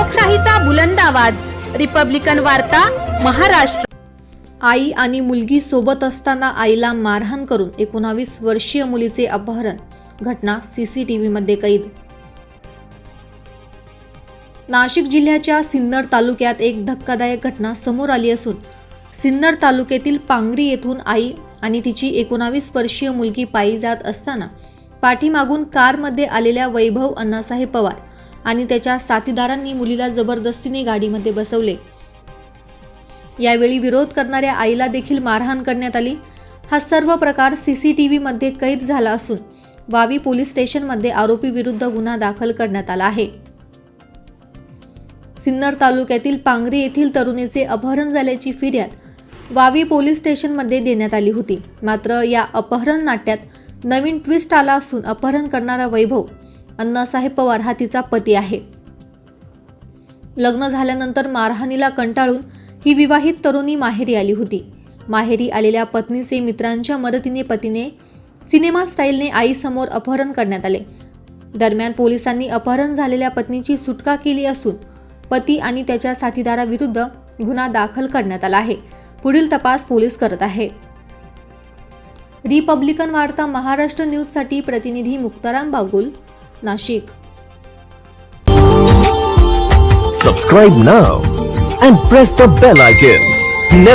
लोकशाहीचा बुलंद आवाज, रिपब्लिकन वार्ता, महाराष्ट्र। आई आणि मुलगी सोबत असताना आईला मारहाण करून 19 वर्षीय मुलीचे अपहरण, घटना सीसीटीव्ही मध्ये कैद। नाशिक जिल्ह्याच्या सिन्नर तालुक्यात एक धक्कादायक घटना समोर आली असून सिन्नर तालुक्यातील पांगरी येथून आई आणि तिची 19 वर्षीय मुलगी पायी जात असताना पाठीमागून कारमध्ये आलेल्या वैभव अण्णासाहेब पवार आणि त्याच्या साथीदारांनी मुलीला जबरदस्तीने गाडीमध्ये बसवले। यावेळी विरोध करणाऱ्या आईला देखील मारहाण करण्यात आली। हा सर्व प्रकार सीसीटीव्ही मध्ये कैद झाला असून वावी पोलीस स्टेशनमध्ये आरोपी विरुद्ध गुन्हा दाखल करण्यात आला आहे। सिन्नर तालुक्यातील पांगरी येथील तरुणीचे अपहरण झाल्याची फिर्याद वावी पोलीस स्टेशनमध्ये देण्यात आली होती। मात्र या अपहरण नाट्यात नवीन ट्विस्ट आला असून अपहरण करणारा वैभव अण्णासाहेब पवार हा तिचा पती आहे। लग्न झाल्यानंतर मारहाणीला कंटाळून ही विवाहित तरुणी माहेरी आली होती। माहेरी आलेल्या पत्नीचे मित्रांच्या मदतीने पतीने सिनेमा स्टाईलने आईसमोर अपहरण करण्यात आले। दरम्यान पोलिसांनी अपहरण झालेल्या पत्नीची सुटका केली असून पती आणि त्याच्या साथीदाराविरुद्ध गुन्हा दाखल करण्यात आला आहे। पुढील तपास पोलीस करत आहे। रिपब्लिकन वार्ता महाराष्ट्र न्यूज साठी प्रतिनिधी Muktaram Bagul, Nashik. Subscribe now and press the bell icon.